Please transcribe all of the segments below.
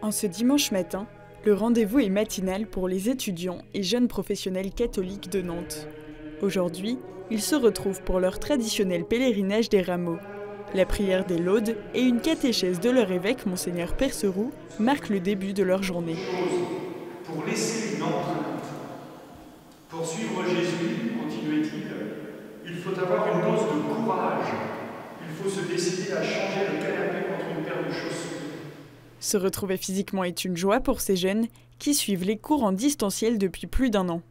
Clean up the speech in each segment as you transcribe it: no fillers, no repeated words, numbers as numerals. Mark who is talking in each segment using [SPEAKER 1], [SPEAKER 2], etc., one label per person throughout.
[SPEAKER 1] En ce dimanche matin, le rendez-vous est matinal pour les étudiants et jeunes professionnels catholiques de Nantes. Aujourd'hui, ils se retrouvent pour leur traditionnel pèlerinage des rameaux. La prière des laudes et une catéchèse de leur évêque, Monseigneur Perceroux, marquent le début de leur journée.
[SPEAKER 2] Pour laisser une empreinte, pour suivre Jésus, continuait-il, il faut avoir une dose de courage. Il faut se décider à changer le canapé contre une paire de chaussures.
[SPEAKER 1] Se retrouver physiquement est une joie pour ces jeunes qui suivent les cours en distanciel depuis plus d'1 an.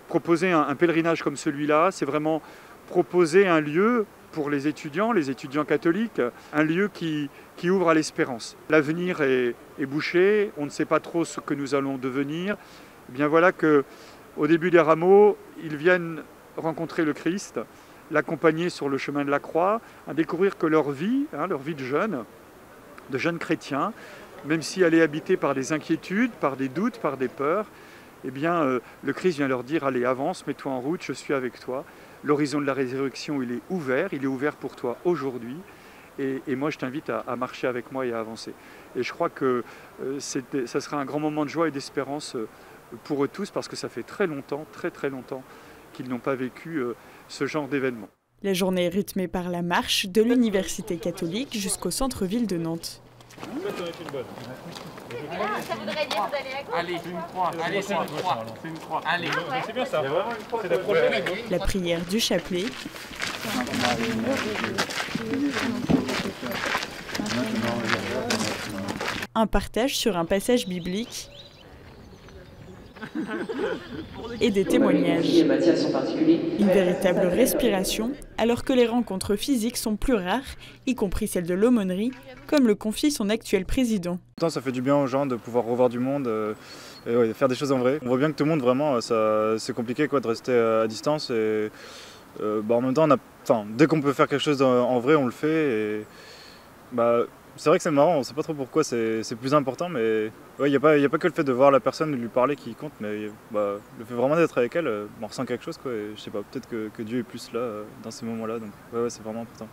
[SPEAKER 3] Proposer un pèlerinage comme celui-là, c'est vraiment proposer un lieu pour les étudiants catholiques, un lieu qui ouvre à l'espérance. L'avenir est bouché, on ne sait pas trop ce que nous allons devenir. Et bien voilà qu'au début des rameaux, ils viennent rencontrer le Christ, l'accompagner sur le chemin de la croix, à découvrir que leur vie de jeunes chrétiens, même si elle est habitée par des inquiétudes, par des doutes, par des peurs, eh bien, le Christ vient leur dire « Allez, avance, mets-toi en route, je suis avec toi ». L'horizon de la résurrection, il est ouvert pour toi aujourd'hui. Et moi, je t'invite à marcher avec moi et à avancer. Et je crois que ça sera un grand moment de joie et d'espérance pour eux tous, parce que ça fait très longtemps qu'ils n'ont pas vécu ce genre d'événement.
[SPEAKER 1] La journée est rythmée par la marche de l'Université catholique jusqu'au centre-ville de Nantes.
[SPEAKER 4] Ça voudrait dire d'aller à gauche.
[SPEAKER 5] Allez, c'est une croix. Allez, c'est une croix. C'est une croix. Allez,
[SPEAKER 4] c'est
[SPEAKER 5] bien ça. C'est la prochaine à gauche.
[SPEAKER 1] La prière du chapelet. Un partage sur un passage biblique. Et des témoignages. Une véritable respiration, alors que les rencontres physiques sont plus rares, y compris celles de l'aumônerie, comme le confie son actuel président.
[SPEAKER 6] Ça fait du bien aux gens de pouvoir revoir du monde et faire des choses en vrai. On voit bien que tout le monde, vraiment, c'est compliqué de rester à distance. Et, en même temps, dès qu'on peut faire quelque chose en vrai, on le fait. Et, c'est vrai que c'est marrant, on ne sait pas trop pourquoi c'est plus important, mais il n'y a pas que le fait de voir la personne, de lui parler qui compte, mais le fait vraiment d'être avec elle, on ressent quelque chose, quoi, et je sais pas, peut-être que Dieu est plus là dans ces moments-là, donc c'est vraiment important.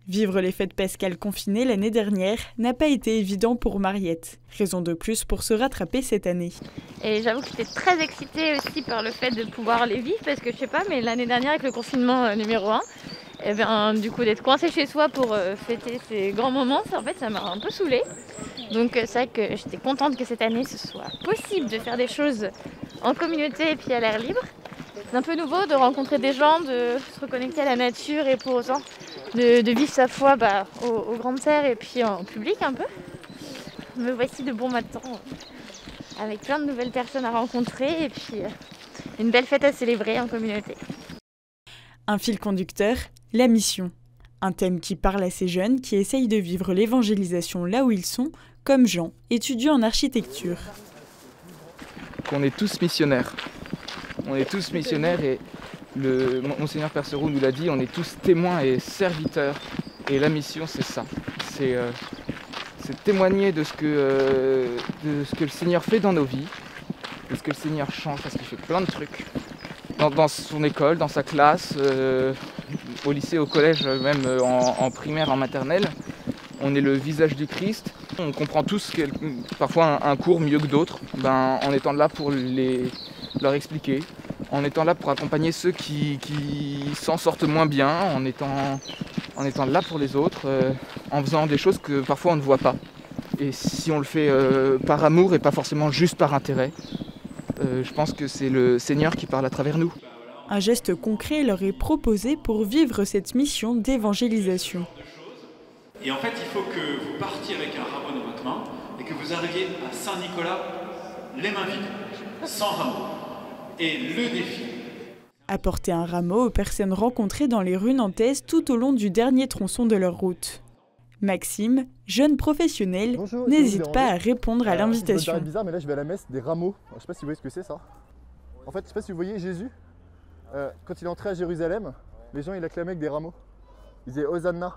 [SPEAKER 1] Vivre les fêtes pascales confinées l'année dernière n'a pas été évident pour Mariette. Raison de plus pour se rattraper cette année.
[SPEAKER 4] Et j'avoue que j'étais très excitée aussi par le fait de pouvoir les vivre, parce que je sais pas, mais l'année dernière avec le confinement numéro 1, et du coup d'être coincé chez soi pour fêter ces grands moments, ça m'a un peu saoulée. Donc c'est vrai que j'étais contente que cette année ce soit possible de faire des choses en communauté et puis à l'air libre. C'est un peu nouveau de rencontrer des gens, de se reconnecter à la nature et pour autant de vivre sa foi aux grandes terres et puis en public un peu. Me voici de bon matin avec plein de nouvelles personnes à rencontrer et puis une belle fête à célébrer en communauté.
[SPEAKER 1] Un fil conducteur, la mission. Un thème qui parle à ces jeunes qui essayent de vivre l'évangélisation là où ils sont, comme Jean, étudiant en architecture.
[SPEAKER 5] On est tous missionnaires. On est tous missionnaires et Monseigneur Perceroux nous l'a dit, on est tous témoins et serviteurs. Et la mission, c'est ça. C'est témoigner de ce que le Seigneur fait dans nos vies, de ce que le Seigneur change, parce qu'il fait plein de trucs. Dans son école, dans sa classe, au lycée, au collège, même en primaire, en maternelle. On est le visage du Christ. On comprend tous parfois un cours mieux que d'autres, en étant là pour leur expliquer, en étant là pour accompagner ceux qui s'en sortent moins bien, en étant là pour les autres, en faisant des choses que parfois on ne voit pas. Et si on le fait par amour et pas forcément juste par intérêt, je pense que c'est le Seigneur qui parle à travers nous.
[SPEAKER 1] Un geste concret leur est proposé pour vivre cette mission d'évangélisation.
[SPEAKER 2] Et en fait, il faut que vous partiez avec un rameau dans votre main et que vous arriviez à Saint-Nicolas les mains vides, sans rameau. Et le défi.
[SPEAKER 1] Apporter un rameau aux personnes rencontrées dans les rues nantaises tout au long du dernier tronçon de leur route. Maxime, jeune professionnel, n'hésite pas à répondre à l'invitation.
[SPEAKER 7] C'est bizarre, mais là je vais à la messe des rameaux. Je ne sais pas si vous voyez ce que c'est ça. En fait, je ne sais pas si vous voyez Jésus, quand il est entré à Jérusalem, les gens ils acclamaient avec des rameaux. Ils disaient Hosanna.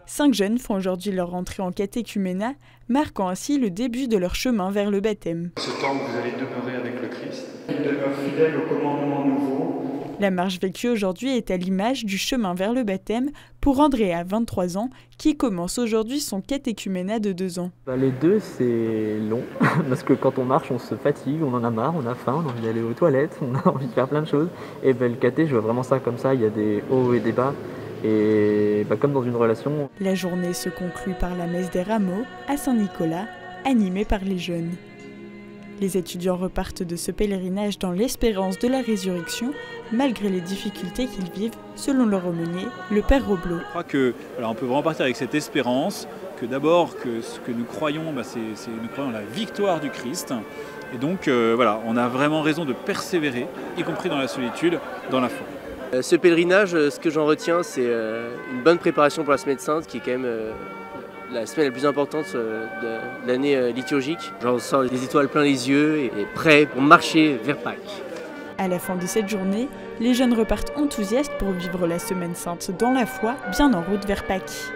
[SPEAKER 1] 5 jeunes font aujourd'hui leur entrée en catéchuménat, marquant ainsi le début de leur chemin vers le baptême.
[SPEAKER 2] Ce temps où vous allez demeurer avec le Christ, il demeure fidèle au commandement nouveau
[SPEAKER 1] La marche vécue aujourd'hui est à l'image du chemin vers le baptême pour Andrea, 23 ans, qui commence aujourd'hui son catéchuménat de 2 ans.
[SPEAKER 8] Les deux, c'est long, parce que quand on marche, on se fatigue, on en a marre, on a faim, on a envie d'aller aux toilettes, on a envie de faire plein de choses. Et le caté, je vois vraiment ça comme ça, il y a des hauts et des bas, et comme dans une relation.
[SPEAKER 1] La journée se conclut par la messe des rameaux à Saint-Nicolas, animée par les jeunes. Les étudiants repartent de ce pèlerinage dans l'espérance de la résurrection, malgré les difficultés qu'ils vivent, selon leur aumônier, le Père Roblot.
[SPEAKER 9] Je crois que, on peut vraiment partir avec cette espérance que d'abord, que ce que nous croyons, nous croyons la victoire du Christ. Et donc, on a vraiment raison de persévérer, y compris dans la solitude, dans la foi.
[SPEAKER 10] Ce pèlerinage, ce que j'en retiens, c'est une bonne préparation pour la Semaine Sainte, qui est quand même la semaine la plus importante de l'année liturgique. J'en sors les étoiles plein les yeux et prêt pour marcher vers Pâques.
[SPEAKER 1] À la fin de cette journée, les jeunes repartent enthousiastes pour vivre la Semaine Sainte dans la foi, bien en route vers Pâques.